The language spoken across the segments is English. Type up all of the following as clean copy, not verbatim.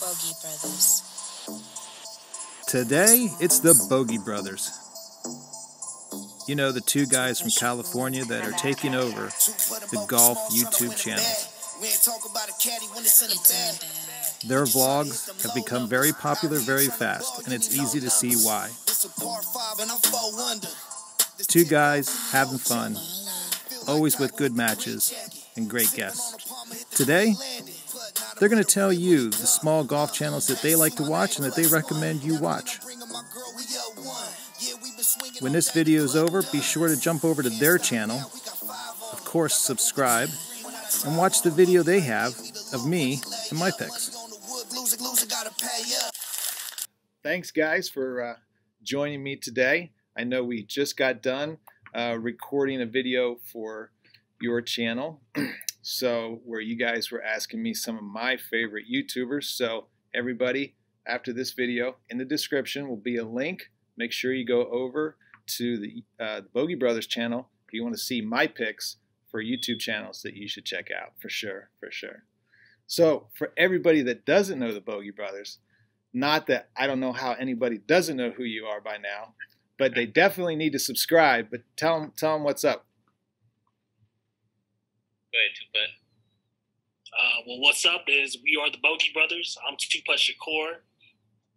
Bogey Brothers. Today, it's the Bogey Brothers. You know, the two guys from California that are taking over the golf YouTube channel. Their vlogs have become very popular very fast, and it's easy to see why. Two guys having fun, always with good matches and great guests. Today, they're going to tell you the small golf channels that they like to watch and that they recommend you watch. When this video is over, be sure to jump over to their channel, of course subscribe, and watch the video they have of me and my picks. Thanks guys for joining me today. I know we just got done recording a video for your channel. So where you guys were asking me some of my favorite YouTubers. So everybody, after this video, in the description will be a link. Make sure you go over to the Bogey Brothers channel if you want to see my picks for YouTube channels that you should check out, for sure, for sure. So for everybody that doesn't know the Bogey Brothers, not that I don't know how anybody doesn't know who you are by now, but they definitely need to subscribe. But tell them what's up. Go ahead, Two-Putt. Well, what's up is we are the Bogey Brothers. I'm Two-Putt Shakur.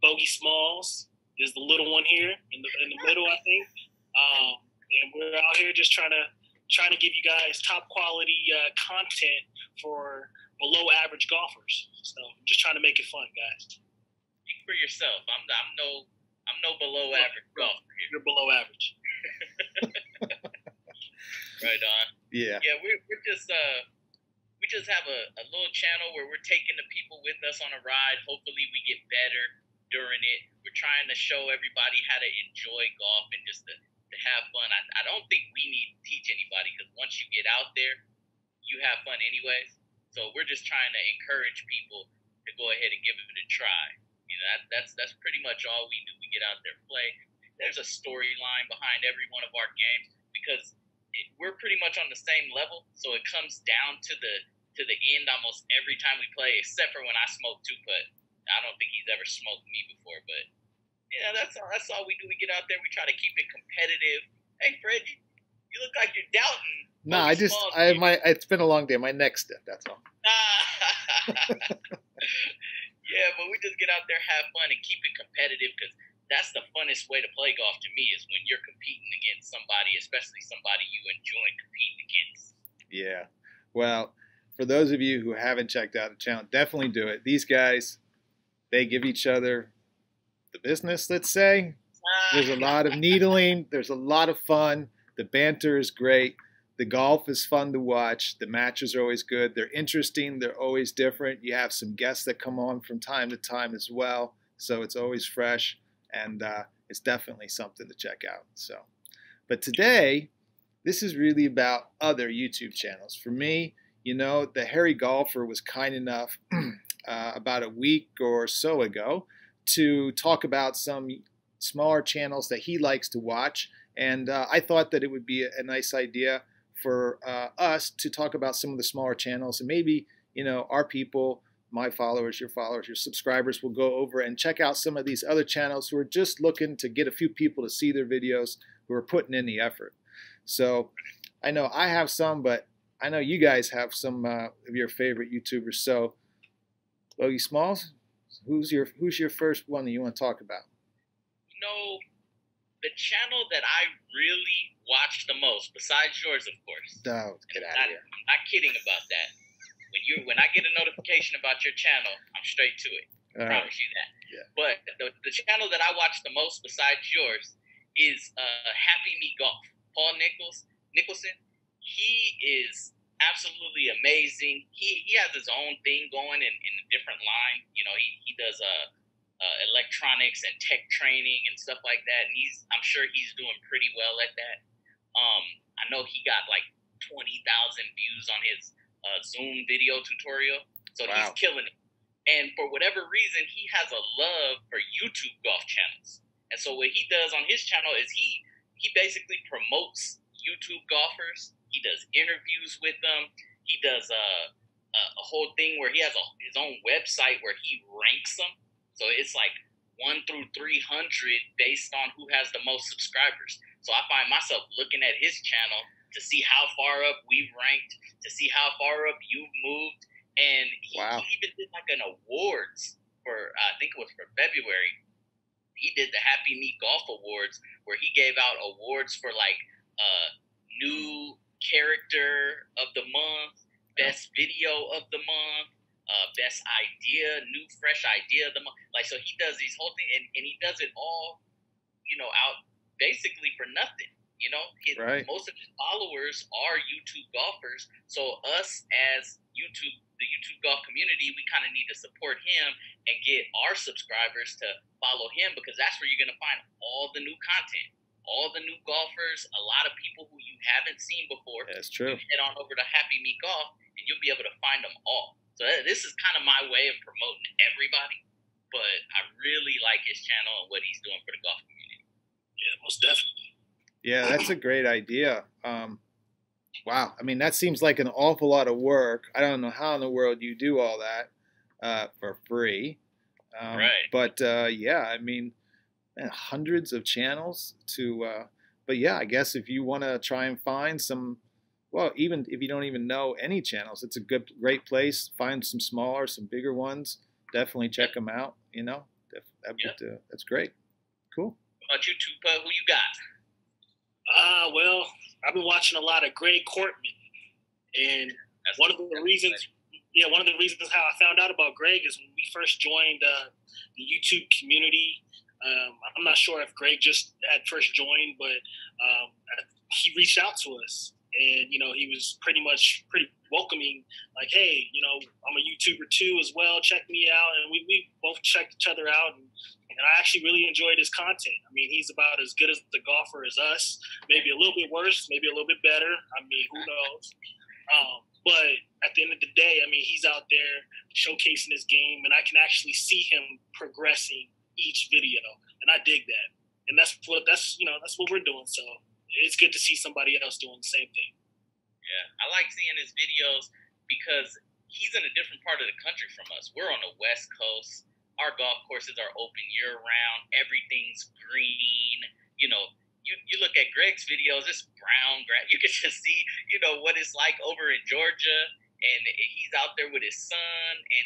Bogey Smalls is the little one here in the middle, I think. And we're out here just trying to give you guys top quality content for below average golfers. So just trying to make it fun, guys. Speak for yourself. I'm no below average golfer. You're below average. Right on. Yeah. Yeah, we just have a little channel where we're taking the people with us on a ride. Hopefully we get better during it. We're trying to show everybody how to enjoy golf and just to have fun. I don't think we need to teach anybody because once you get out there, you have fun anyways. So we're just trying to encourage people to go ahead and give it a try. You know, that's pretty much all we do. We get out there and play. There's a storyline behind every one of our games because we're pretty much on the same level. So it comes down to the end almost every time we play, except for when I smoke Two-Putt. I don't think he's ever smoked me before, but yeah, that's all we do. We get out there, we try to keep it competitive. Hey, Fred, you look like you're doubting. No, it's been a long day. My neck's stiff, that's all. Yeah, but we just get out there, have fun, and keep it competitive because that's the funnest way to play golf to me is when you're competing against somebody, especially somebody you enjoy competing against. Yeah. Well, for those of you who haven't checked out the channel, definitely do it. These guys, they give each other the business, let's say. There's a lot of needling. There's a lot of fun. The banter is great. The golf is fun to watch. The matches are always good. They're interesting. They're always different. You have some guests that come on from time to time as well. So it's always fresh. And it's definitely something to check out. So, but today, this is really about other YouTube channels. For me, you know, the Harry Golfer was kind enough about a week or so ago to talk about some smaller channels that he likes to watch. And I thought that it would be a nice idea for us to talk about some of the smaller channels. And maybe, you know, our people, my followers, your subscribers will go over and check out some of these other channels who are just looking to get a few people to see their videos, who are putting in the effort. So I know I have some, but I know you guys have some of your favorite YouTubers. So Bogey Smalls, who's your first one that you want to talk about? You know, the channel that I really watch the most, besides yours, of course. No, get out of here. I'm not kidding about that. When I get a notification about your channel, I'm straight to it. I promise you that. Yeah. But the channel that I watch the most besides yours is Happy Me Golf. Paul Nicholson. He is absolutely amazing. He has his own thing going in a different line. You know, he does electronics and tech training and stuff like that. And I'm sure he's doing pretty well at that. I know he got like 20,000 views on his Zoom video tutorial. So wow. He's killing it. And for whatever reason, he has a love for YouTube golf channels. And so what he does on his channel is he basically promotes YouTube golfers. He does interviews with them. He does a whole thing where he has his own website where he ranks them. So it's like 1 through 300 based on who has the most subscribers. So I find myself looking at his channel to see how far up we've ranked, to see how far up you've moved. And he even did like an awards for, I think it was for February. He did the Happy Meat Golf Awards where he gave out awards for like new character of the month, best video of the month, best idea, new fresh idea of the month. Like, so he does these whole thing, and he does it all, out basically for nothing. Most of his followers are YouTube golfers. So us as the YouTube golf community, we kind of need to support him and get our subscribers to follow him, because that's where you're going to find all the new content, all the new golfers, a lot of people who you haven't seen before. That's true. You head on over to Happy Meat Golf, and you'll be able to find them all. So this is kind of my way of promoting everybody, but I really like his channel and what he's doing for the golf community. Yeah, most definitely. Yeah, that's a great idea. Wow. I mean, that seems like an awful lot of work. I don't know how in the world you do all that for free. Right. But yeah, I mean, hundreds of channels but yeah, I guess if you want to try and find some, well, even if you don't even know any channels, it's a great place. Find some smaller, some bigger ones. Definitely check them out. That's great. Cool. What about you, Tupa? Who you got? Well, I've been watching a lot of Greg Kortman, and one of the reasons how I found out about Greg is when we first joined the YouTube community. I'm not sure if Greg just had first joined, but he reached out to us, and he was pretty welcoming, like, hey, I'm a YouTuber too as well. Check me out, and we both checked each other out, and I actually really enjoyed his content. I mean, he's about as good as the golfer as us, maybe a little bit worse, maybe a little bit better. I mean, who knows? But at the end of the day, I mean, he's out there showcasing his game, and I can actually see him progressing each video, and I dig that. And that's what we're doing. So it's good to see somebody else doing the same thing. Yeah, I like seeing his videos because he's in a different part of the country from us. We're on the West Coast. Our golf courses are open year-round. Everything's green. You look at Greg's videos, it's brown grass. You can just see, what it's like over in Georgia, and he's out there with his son, and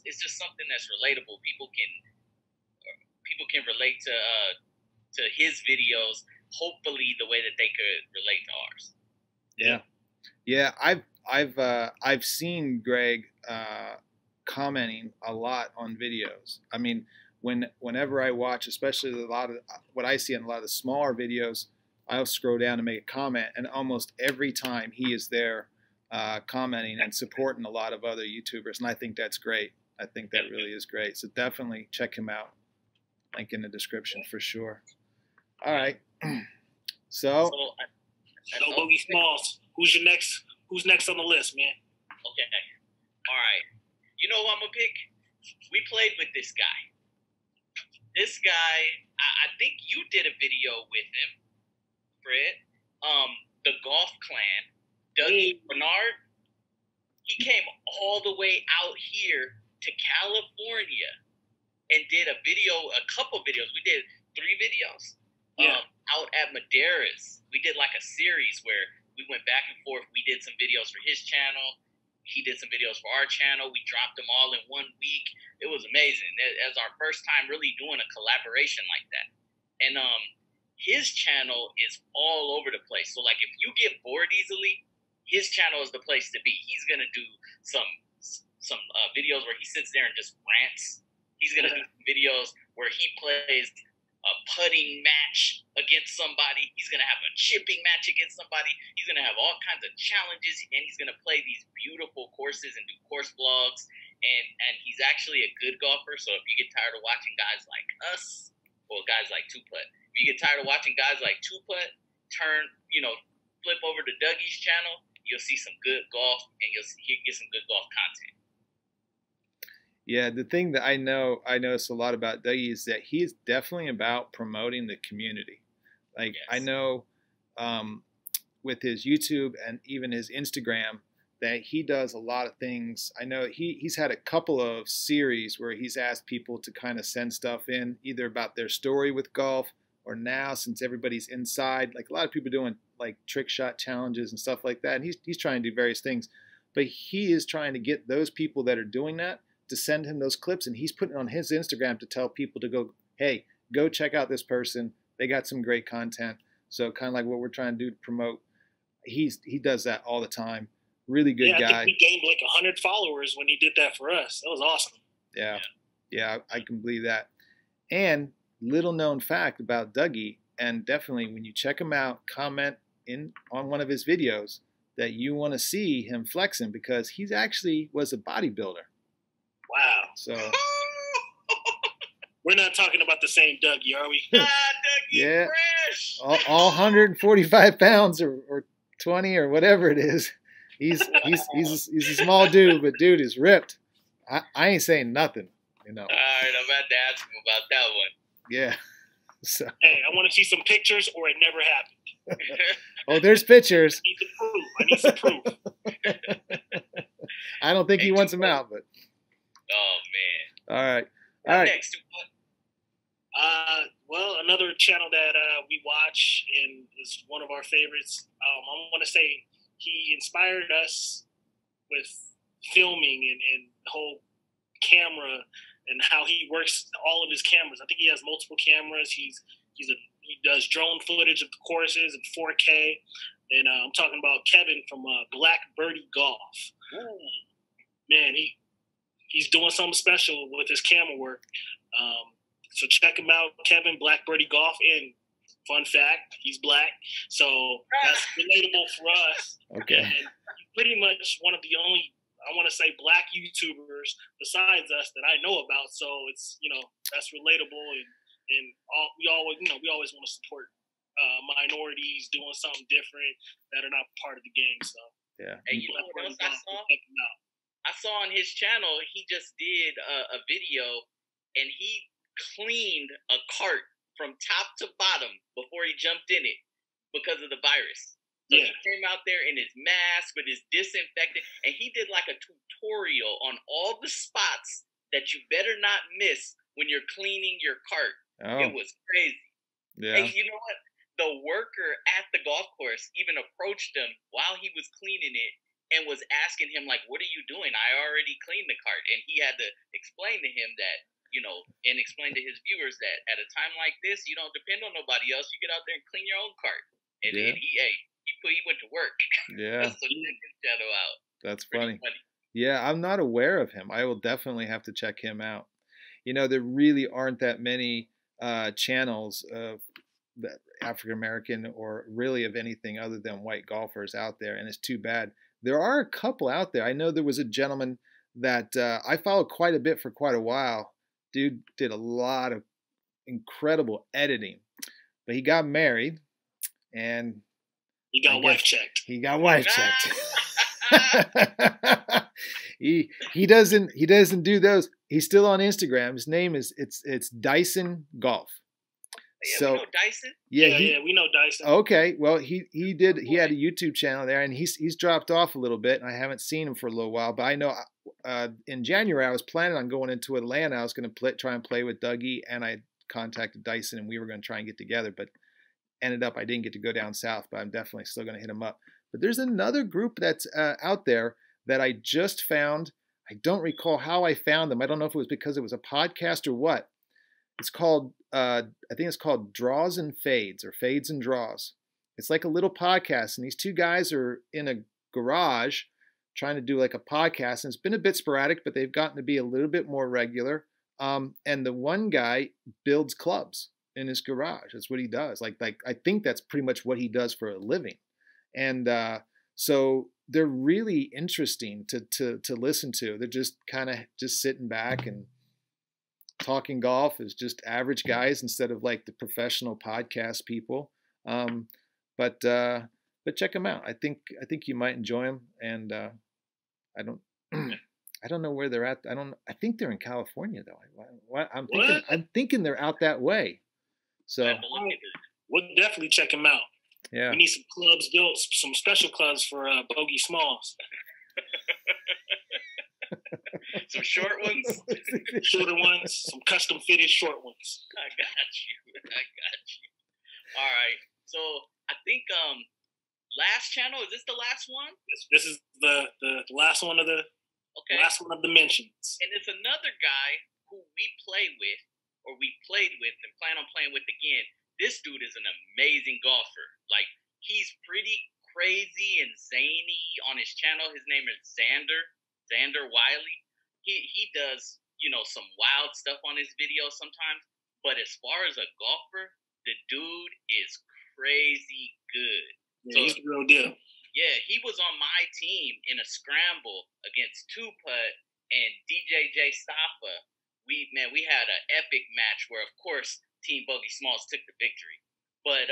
it's just something that's relatable. People can relate to his videos, hopefully the way that they could relate to ours. Yeah, I've seen Greg commenting a lot on videos. I mean, whenever I watch, especially a lot of what I see in a lot of the smaller videos, I'll scroll down to make a comment, and almost every time he is there commenting and supporting a lot of other YouTubers, and I think that's great. I think that really is great. So definitely check him out. Link in the description for sure. All right. So Bogey Smalls, who's next on the list, man? Okay. All right. You know who I'm gonna pick? We played with this guy. This guy, I think you did a video with him, Fred. The Golf Clan, Dougie, Barnard. He came all the way out here to California and did a couple videos. We did 3 videos. Out at Madera's. We did like a series where we went back and forth. We did some videos for his channel. He did some videos for our channel. We dropped them all in 1 week. It was amazing. It was our first time really doing a collaboration like that. And his channel is all over the place. So like if you get bored easily, his channel is the place to be. He's gonna do some videos where he sits there and just rants. He's gonna do videos where he plays a putting match against somebody. He's going to have a chipping match against somebody. He's going to have all kinds of challenges, and he's going to play these beautiful courses and do course vlogs. And he's actually a good golfer. So if you get tired of watching guys like us, or guys like Two Putt, if you get tired of watching guys like Two Putt, flip over to Dougie's channel. You'll see some good golf, and you'll get some good golf content. Yeah, the thing that I notice a lot about Dougie is that he's definitely about promoting the community. Like, yes. I know with his YouTube and even his Instagram, that he does a lot of things. I know he's had a couple of series where he's asked people to kind of send stuff in, either about their story with golf, or now since everybody's inside, like a lot of people doing like trick shot challenges and stuff like that. And he's trying to do various things, but he is trying to get those people that are doing that to send him those clips, and he's putting it on his Instagram to tell people to go, hey, go check out this person. They got some great content. So kind of like what we're trying to do to promote. He does that all the time. Really good guy. I think we gained like 100 followers when he did that for us. That was awesome. Yeah, I can believe that. And little known fact about Dougie, and definitely when you check him out, comment on one of his videos that you want to see him flexing, because he's actually was a bodybuilder. Wow. So we're not talking about the same Dougie, are we? Dougie, yeah, fresh. all 145 pounds or 20 or whatever it is. He's a small dude, but dude is ripped. I ain't saying nothing, you know. All right, I'm about to ask him about that one. Yeah. So. Hey, I want to see some pictures, or it never happened. Oh, there's pictures. I need some proof. I don't think he wants them out, but. Oh man. All right. Next. Well, another channel that we watch and is one of our favorites. I want to say he inspired us with filming and the whole camera and how he works all of his cameras. I think he has multiple cameras. He does drone footage of the courses in 4K. And I'm talking about Kevin from Black Birdie Golf. Ooh. Man, he's doing something special with his camera work. So check him out, Kevin, Black Birdie Golf. And fun fact, he's black. So that's relatable for us. Okay. And pretty much one of the only, I want to say, black YouTubers besides us that I know about. So it's, that's relatable. And we always want to support minorities doing something different that are not part of the game. So yeah. And you know what else I saw? I saw on his channel, he just did a video, and he cleaned a cart from top to bottom before he jumped in it because of the virus. So he came out there in his mask with his disinfectant, and he did like a tutorial on all the spots that you better not miss when you're cleaning your cart. Oh. It was crazy. Yeah. And you know what? The worker at the golf course even approached him while he was cleaning it and was asking him, like, what are you doing? I already cleaned the cart. And he had to explain to him that, and explain to his viewers that at a time like this, you don't depend on nobody else. You get out there and clean your own cart. And he went to work. Yeah. So check his channel out. That's funny. Yeah, I'm not aware of him. I will definitely have to check him out. There really aren't that many channels of African American or really of anything other than white golfers out there, and it's too bad. There are a couple out there. I know there was a gentleman that I followed quite a bit for quite a while. Dude did a lot of incredible editing, but he got married and he got wife checked. He got wife checked. he doesn't do those. He's still on Instagram. His name is it's Dyson Golf. Yeah, so we know Dyson. Yeah, we know Dyson. Okay, well he had a YouTube channel there, and he's dropped off a little bit, and I haven't seen him for a little while. But I know in January I was planning on going into Atlanta. I was going to try and play with Dougie, and I contacted Dyson, and we were going to try and get together, but ended up I didn't get to go down south. But I'm definitely still going to hit him up. But there's another group that's out there that I just found. I don't recall how I found them. I don't know if it was because it was a podcast or what. It's called, I think it's called Draws and Fades, or Fades and Draws. It's like a little podcast, and these two guys are in a garage trying to do like a podcast, and it's been a bit sporadic, but they've gotten to be a little bit more regular. And the one guy builds clubs in his garage. That's what he does. Like I think that's pretty much what he does for a living. And so they're really interesting to listen to. They're just kind of just sitting back and talking golf as just average guys instead of like the professional podcast people. But check them out. I think you might enjoy them. And I don't know where they're at. I think they're in California though. I'm thinking they're out that way. So we'll definitely check them out. Yeah. We need some clubs built, some special clubs for Bogey Smalls. Some short ones. Shorter ones, some custom fitted short ones. I got you. All right. So I think last channel, is this the last one? This is the last one of the last one of the mentions. And it's another guy who we play with, or we played with and plan on playing with again. This dude is an amazing golfer. Like, he's pretty crazy and zany on his channel. His name is Zander Wylie. He does, some wild stuff on his videos sometimes. But as far as a golfer, the dude is crazy good. Yeah, so, he's the real deal. Yeah, he was on my team in a scramble against Putt and DJ Staffa. We had an epic match where, of course, Team Bogey Smalls took the victory. But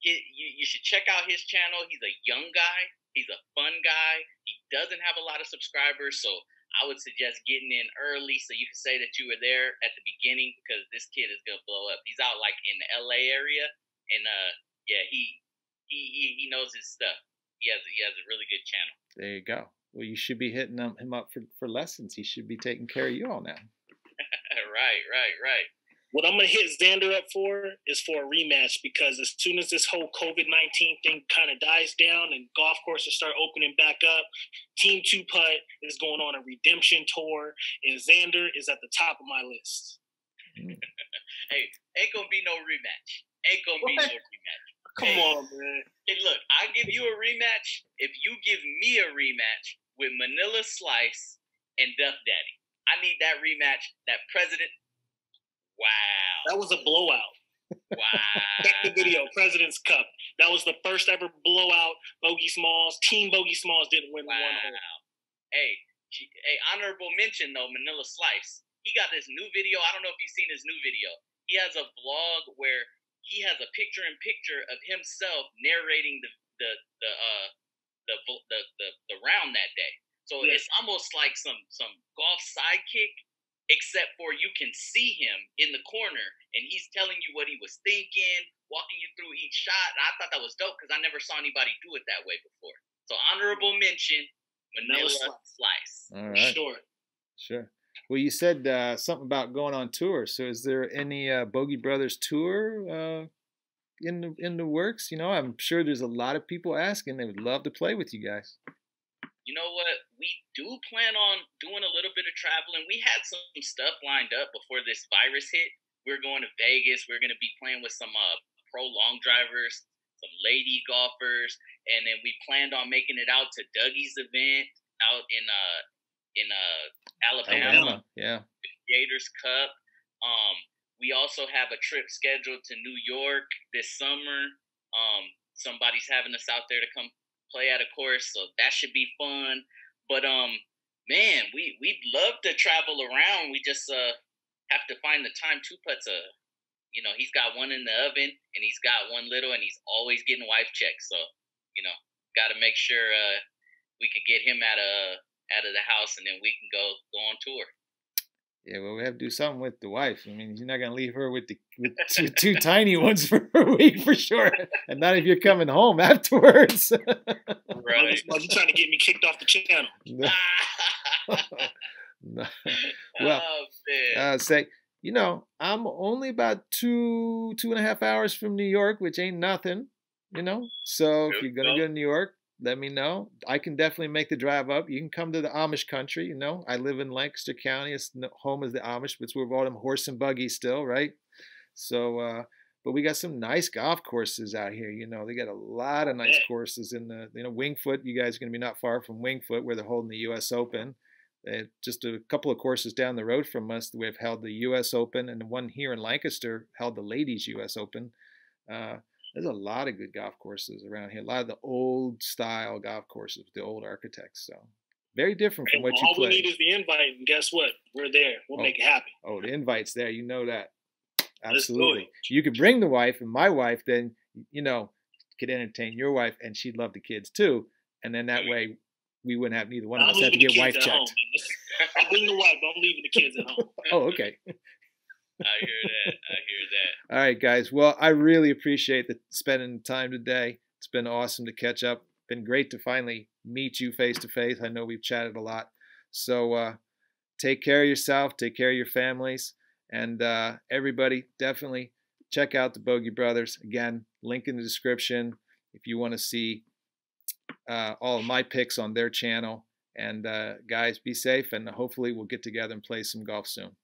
you should check out his channel. He's a young guy. He's a fun guy. He doesn't have a lot of subscribers, so I would suggest getting in early so you can say that you were there at the beginning, because this kid is gonna blow up. He's out like in the LA area, and he knows his stuff. He has a really good channel. There you go. Well, you should be hitting him up for lessons. He should be taking care of you all now. Right. What I'm going to hit Zander up for is for a rematch, because as soon as this whole COVID-19 thing kind of dies down and golf courses start opening back up, Team 2 Putt is going on a redemption tour, and Zander is at the top of my list. Hey, ain't going to be no rematch. Come on, man. Hey, look, I give you a rematch if you give me a rematch with Manila Slice and Duff Daddy. I need that rematch, that President. Wow. That was a blowout. Wow. Check the video, President's Cup. That was the first ever blowout. Bogey Smalls, Team Bogey Smalls didn't win one hole. Hey, honorable mention though, Manila Slice. He got this new video. I don't know if you've seen his new video. He has a vlog where he has a picture-in-picture of himself narrating the round that day. So It's almost like some golf sidekick, except for you can see him in the corner, and he's telling you what he was thinking, walking you through each shot. And I thought that was dope because I never saw anybody do it that way before. So honorable mention, Manila Slice. All right. Sure. Well, you said something about going on tour. So is there any Bogey Brothers tour in the works? I'm sure there's a lot of people asking. They would love to play with you guys. You know what? We do plan on doing a little bit of traveling. We had some stuff lined up before this virus hit. We're going to Vegas. We're going to be playing with some pro long drivers, some lady golfers, and then we planned on making it out to Dougie's event out in Alabama. Yeah. The Gators Cup. We also have a trip scheduled to New York this summer. Somebody's having us out there to come play at a course, so that should be fun. But man, we'd love to travel around. We just have to find the time. Putt's he's got one in the oven, and he's got one little, and he's always getting wife checks. So got to make sure we could get him out of the house, and then we can go on tour. Yeah, well, we have to do something with the wife. I mean, you're not going to leave her with two tiny ones for a week for sure. And not if you're coming home afterwards. Right. Well, you're trying to get me kicked off the channel. No. Well, say, I'm only about 2.5 hours from New York, which ain't nothing, So if you're going to go to New York, let me know. I can definitely make the drive up. You can come to the Amish country, I live in Lancaster County. It's home of the Amish, but we're all them horse and buggy still, right? So, but we got some nice golf courses out here. They got a lot of nice courses in the, Wingfoot. You guys are going to be not far from Wingfoot, where they're holding the U.S. Open. Just a couple of courses down the road from us, we've held the U.S. Open, and the one here in Lancaster held the Ladies U.S. Open. There's a lot of good golf courses around here. A lot of the old style golf courses with the old architects. So very different from what you play. All we need is the invite, and guess what? We're there. We'll make it happen. Oh, the invite's there. You know that. Absolutely. You could bring the wife, and my wife then, could entertain your wife, and she'd love the kids too. And then that way we wouldn't have neither one of us have to get wife checked. I'll bring the wife, but I'm leaving the kids at home. Oh, okay. I hear that. All right, guys. Well, I really appreciate spending the time today. It's been awesome to catch up. Been great to finally meet you face to face. I know we've chatted a lot. So take care of yourself, take care of your families, and everybody definitely check out the Bogey Brothers. Again, link in the description if you want to see all of my picks on their channel. And guys, be safe, and hopefully we'll get together and play some golf soon.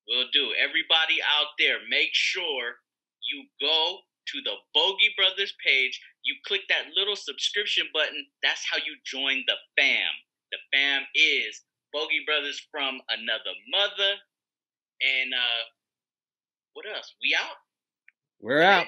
Will do. Everybody out there, make sure you go to the Bogey Brothers page. You click that little subscription button. That's how you join the fam. The fam is Bogey Brothers from another mother. And what else? We out? We're out.